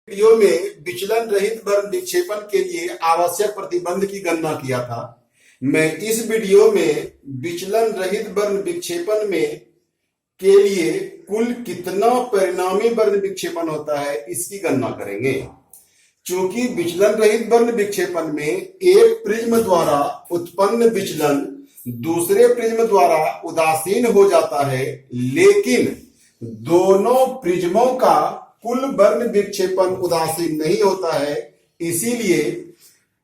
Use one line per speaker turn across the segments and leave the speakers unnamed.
Video में विचलन रहित वर्ण विक्षेपण के लिए आवश्यक प्रतिबंध की गणना किया था। मैं इस वीडियो में विचलन रहित वर्ण विक्षेपण में के लिए कुल कितना परिणामी वर्ण विक्षेपण होता है इसकी गणना करेंगे। चूंकि विचलन रहित वर्ण विक्षेपण में एक प्रिज्म द्वारा उत्पन्न विचलन दूसरे प्रिज्म द्वारा उदासीन हो जाता है, लेकिन दोनों प्रिज्मों का कुल वर्ण विक्षेपण उदासीन नहीं होता है। इसीलिए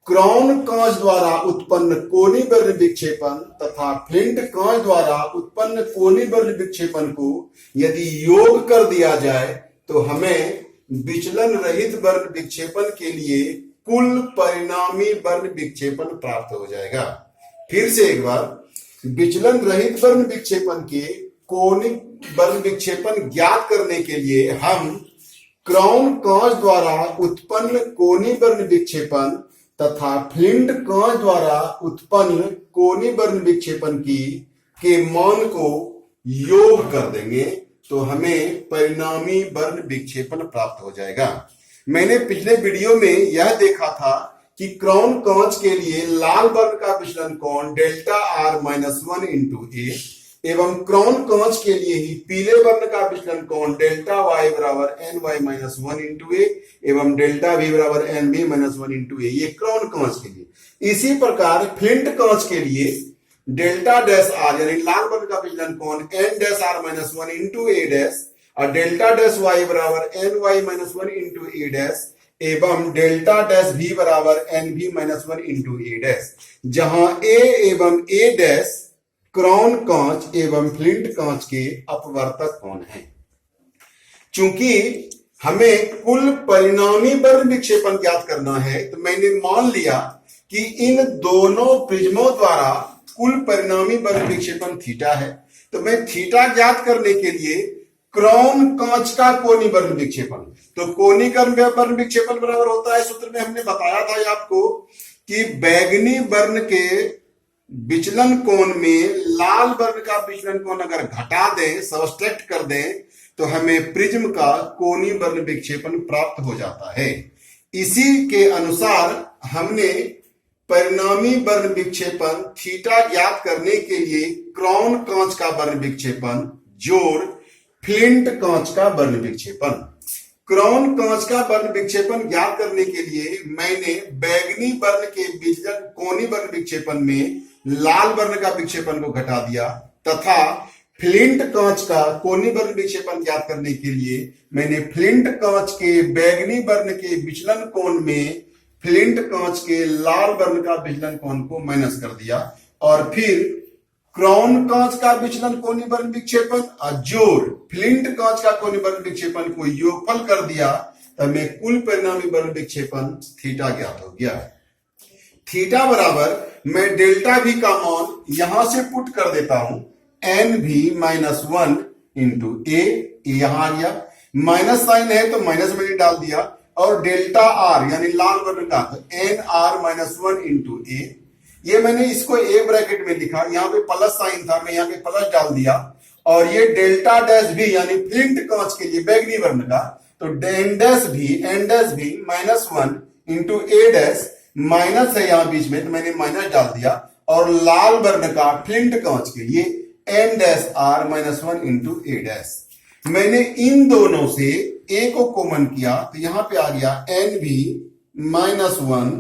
क्राउन कांच द्वारा उत्पन्न कोणीय वर्ण विक्षेपण तथा फ्लिंट कांच द्वारा उत्पन्न कोणीय वर्ण विक्षेपण को यदि योग कर दिया जाए तो हमें विचलन रहित वर्ण विक्षेपण के लिए कुल परिणामी वर्ण विक्षेपण प्राप्त हो जाएगा। फिर से एक बार, विचलन रहित वर्ण विक्षेपण के कोणीय वर्ण विक्षेपण ज्ञात करने के लिए हम क्राउन कांच द्वारा उत्पन्न कोणीय वर्ण विक्षेपण तथा फ्लिंट कांच द्वारा उत्पन्न कोणीय वर्ण विक्षेपण के मान को योग कर देंगे तो हमें परिणामी वर्ण विक्षेपण प्राप्त हो जाएगा। मैंने पिछले वीडियो में यह देखा था कि क्राउन कांच के लिए लाल वर्ण का विचलन कोण डेल्टा आर माइनस 1 इंटू ए एवं क्राउन कांच के लिए ही पीले वर्ण का विचलन कोण डेल्टा वाई बराबर एन वाई माइनस 1 इंटू ए एवं डेल्टा वी बराबर n b minus 1 into a, ये क्राउन कांच के लिए। इसी प्रकार फ्लिंट कांच के लिए डेल्टा डैश आर यानी लाल वर्ण का विचलन कोण n dash r minus 1 into a dash और डेल्टा डैश वाई बराबर n y minus 1 into a dash एवं डेल्टा डैश भी बराबर N b minus 1 into a dash, जहां ए एवं ए डैश क्राउन कांच एवं फ्लिंट कांच के अपवर्तक कोण हैं। चूंकि हमें कुल परिणामी वर्ण विक्षेपण ज्ञात करना है तो मैंने मान लिया कि इन दोनों प्रिज्मों द्वारा कुल परिणामी वर्ण विक्षेपण थीटा है। तो मैं थीटा ज्ञात करने के लिए क्राउन कांच का कोणीय वर्ण विक्षेपण, तो कोणीय वर्ण विक्षेपण बराबर होता है, सूत्र में हमने बताया था आपको कि बैगनी वर्ण के विचलन कोण में लाल वर्ण का विचलन कोण अगर घटा दें, सबट्रैक्ट कर दें, तो हमें प्रिज्म का कोणीय वर्ण विक्षेपण प्राप्त हो जाता है। इसी के अनुसार हमने परिणामी वर्ण विक्षेपण थीटा ज्ञात करने के लिए क्राउन कांच का वर्ण विक्षेपण जोड़ फ्लिंट कांच का वर्ण विक्षेपण, क्राउन कांच का वर्ण विक्षेपण ज्ञात करने के लिए मैंने बैगनी वर्ण के विचलन कोणीय वर्ण विक्षेपण में लाल वर्ण का विक्षेपण को घटा दिया तथा फ्लिंट कांच का कोणीय वर्ण विक्षेपण ज्ञात करने के लिए मैंने फ्लिंट कांच के बैगनी वर्ण के विचलन कोण में फ्लिंट कांच के लाल वर्ण का विचलन कोण को माइनस कर दिया और फिर क्राउन कांच का विचलन कोणीय वर्ण विक्षेपण और जोड़ फ्लिंट कांच का कोणीय वर्ण विक्षेपण को योगफल कर दिया, तब हमें कुल परिणामी वर्ण विक्षेपण थीटा ज्ञात हो गया। थीटा बराबर मैं डेल्टा भी का मान यहां से पुट कर देता हूं, एन भी माइनस 1 इंटू ए, यहां आ गया, माइनस साइन है तो माइनस मैंने डाल दिया, और डेल्टा आर यानी लाल वर्ण का N R minus 1 into a, ये मैंने इसको ए ब्रैकेट में लिखा, यहाँ पे प्लस साइन था, मैं यहाँ पे प्लस डाल दिया, और ये डेल्टा डैश भी यानी फ्लिंट कांच के लिए बैगनी वर्ण का, तो n dash b minus 1 into a dash, minus है यहाँ बीच में तो मैंने माइनस डाल दिया, और लाल वर्ण का फ्लिंट कांच के लिए n dash r minus 1 into a dash. मैंने इन दोनों से ए को कॉमन किया तो यहां पे आ गया N b minus 1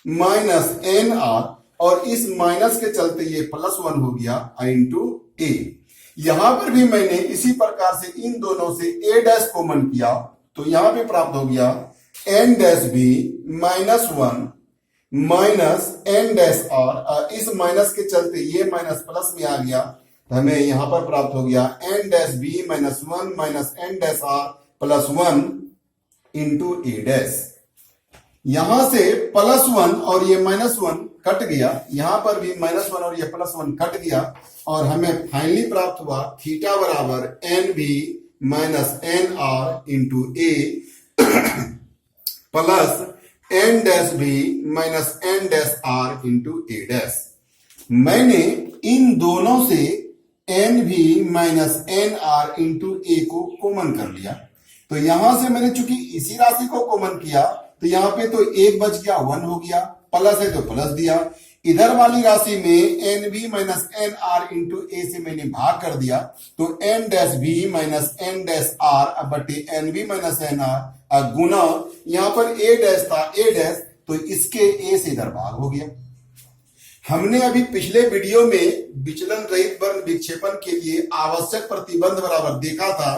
minus n are, और इस माइनस के चलते ये प्लस 1 हो गया इंटू ए। यहां पर भी मैंने इसी प्रकार से इन दोनों से ए डैश कॉमन किया तो यहां पे प्राप्त हो गया n dash b minus 1 minus n dash r, इस माइनस के चलते ये माइनस प्लस में आ गया तो हमें यहां पर प्राप्त हो गया n dash b minus 1 minus n dash r plus 1 into a dash. यहां से प्लस 1 और ये माइनस 1 कट गया, यहां पर भी माइनस 1 और ये प्लस 1 कट गया, और हमें फाइनली प्राप्त हुआ थीटा बराबर n b minus n r into a plus n dash b minus n dash r into a dash. मैंने इन दोनों से n b minus n r into a को कॉमन कर लिया। तो यहां से मैंने चूंकि इसी राशि को कॉमन किया तो यहां पे तो एक बच गया, 1 हो गया, प्लस है तो प्लस दिया। इधर वाली राशि में n b minus n r into a से मैंने भाग कर दिया तो n dash b minus n dash r बटे n b minus n r गुना यहां पर ए डैश था, ए डैश, तो इसके ए से इधर भाग हो गया। हमने अभी पिछले वीडियो में विचलन रहित वर्ण विक्षेपण के लिए आवश्यक प्रतिबंध बराबर देखा था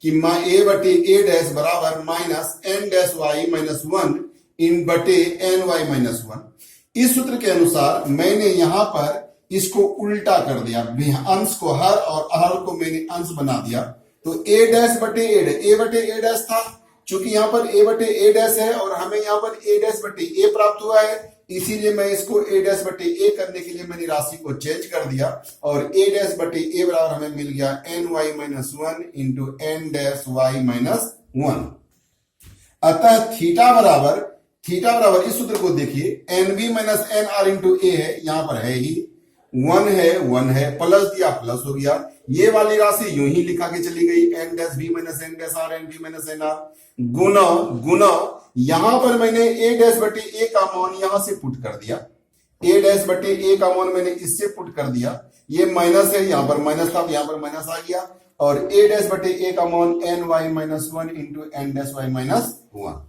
कि ए बटे ए डैश बराबर minus n dash y minus 1 इन बटे एन वाई माइनस 1। इस सूत्र के अनुसार मैंने यहां पर इसको उल्टा कर दिया, अंश को हर और अहर को मैंने अंश बना दिया। तो ए डैश बटे ए बटे ए डैश था, चूंकि यहां पर ए बटे ए डैश है और हमें यहां पर ए डैश बटे ए प्राप्त हुआ है, इसीलिए मैं इसको ए डैश बटे ए करने के लिए मैंने राशि को चेंज कर दिया और ए डैश बटे ए बराबर हमें मिल गया n y minus 1 into n dash y minus 1। अतः थीटा बराबर इस सूत्र को देखिए, n b minus n r into a है, यहां पर है ही 1 है, प्लस दिया प्लस हो गया। ये वाली राशि यूं ही लिखा के चली गई, n dash b minus n dash r n b minus n r गुना यहां पर मैंने ए डैश बटे ए का मान यहां से पुट कर दिया, ए डैश बटे ए का मान मैंने इससे पुट कर दिया। ये माइनस है, यहां पर माइनस था, यहां पर माइनस आ गया और ए डैश बटे ए का मान n y minus 1 into n dash y minus 1।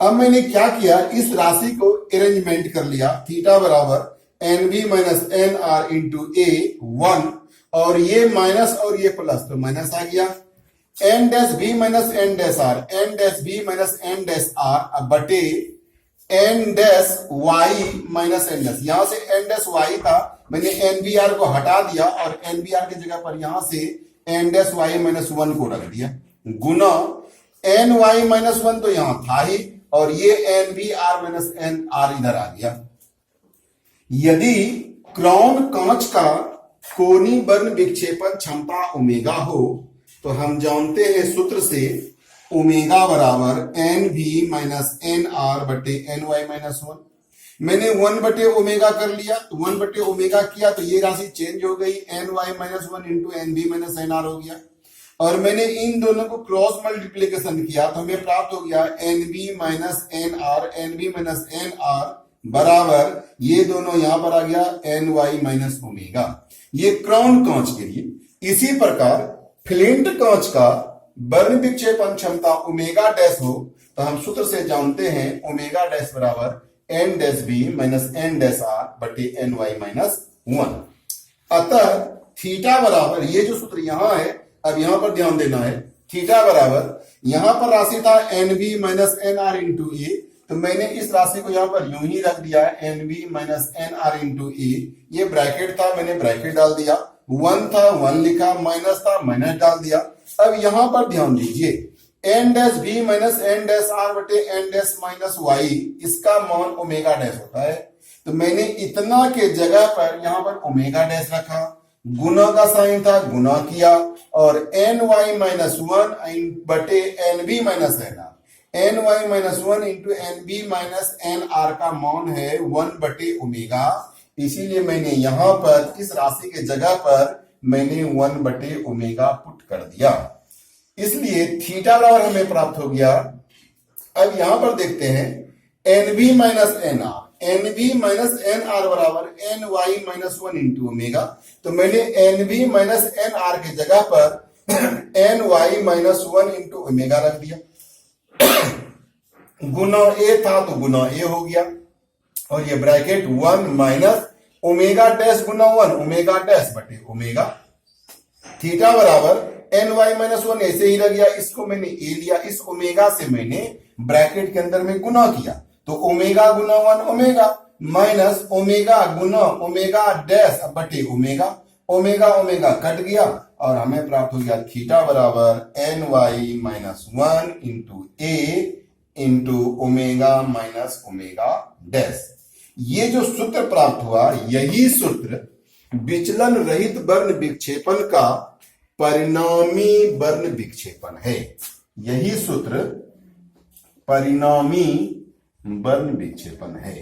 अब मैंने क्या किया, इस राशि को अरेंजमेंट कर लिया, थीटा बराबर n b minus n r into a 1 और ये माइनस और ये प्लस, तो माइनस आ गया। N dash b minus n dash r, n dash b minus n dash r बटे n dash y minus n dash, यहां से एन डैश वाई था, मैंने एन बी आर को हटा दिया और एन बी आर की जगह पर यहां से एन डैश वाई माइनस 1 को रख दिया गुना एन वाई माइनस 1 तो यहां था ही और ये n b r minus n r इधर आ गया। यदि क्राउन कांच का कोणीय वर्ण विक्षेपण क्षमता ओमेगा हो तो हम जानते हैं सूत्र से ओमेगा बराबर n b minus n r बटे एन वाई माइनस 1। मैंने 1 बटे ओमेगा कर लिया, तो 1 बटे ओमेगा किया तो ये राशि चेंज हो गई, n y minus 1 into n b minus n r हो गया और मैंने इन दोनों को क्रॉस मल्टीप्लीकेशन किया तो हमें प्राप्त हो गया n b minus n b minus n r बराबर ये दोनों यहां पर आ गया एन वाई माइनस ओमेगा। ये क्राउन कांच के लिए। इसी प्रकार फ्लिंट कांच का वर्ण विक्षेपण क्षमता ओमेगा डैश हो तो हम सूत्र से जानते हैं ओमेगा डैश बराबर n dash b minus n dash r बटे एन वाई माइनस 1। अतः थीटा बराबर ये जो सूत्र यहां है, अब यहां पर ध्यान देना है, थीटा बराबर यहां पर राशि था n b minus n r into a, तो मैंने इस राशि को यहां पर यूं ही रख दिया n b minus n r into a, ये ब्रैकेट था मैंने ब्रैकेट डाल दिया, 1 था 1 लिखा, माइनस था माइनस डाल दिया। अब यहां पर ध्यान दीजिए, n dash b minus n dash r बटे एन डैश माइनस वाई, इसका मान ओमेगा डैश होता है, तो मैंने इतना के जगह पर यहां पर ओमेगा डैश रखा, गुना का साइन था गुना किया और एन वाई माइनस 1 बटे n b minus n r, n y minus 1 into n b minus n r का मान है 1 बटे ओमेगा, इसीलिए मैंने यहां पर इस राशि के जगह पर मैंने 1 बटे ओमेगा पुट कर दिया, इसलिए थीटा बराबर हमें प्राप्त हो गया। अब यहां पर देखते हैं n b minus n r, n b minus n r बराबर n y minus 1 into omega, तो मैंने n b minus n r की जगह पर n y minus 1 into omega रख दिया, गुना ए था तो गुना ए हो गया और ये ब्रैकेट 1 माइनस ओमेगा डैश गुना 1 ओमेगा डैश बटे ओमेगा, थीटा बराबर एन वाई माइनस 1 ऐसे ही रह गया, इसको मैंने ए लिया, इस ओमेगा से मैंने ब्रैकेट के अंदर में गुना किया तो ओमेगा गुना 1 ओमेगा माइनस ओमेगा गुना ओमेगा डैश बटे ओमेगा, ओमेगा ओमेगा कट गया और हमें प्राप्त हो गया थीटा बराबर n y minus 1 into a into omega minus omega dash. ये जो सूत्र प्राप्त हुआ यही सूत्र विचलन रहित वर्ण विक्षेपण का परिणामी वर्ण विक्षेपण है, यही सूत्र परिणामी वर्ण विक्षेपण है।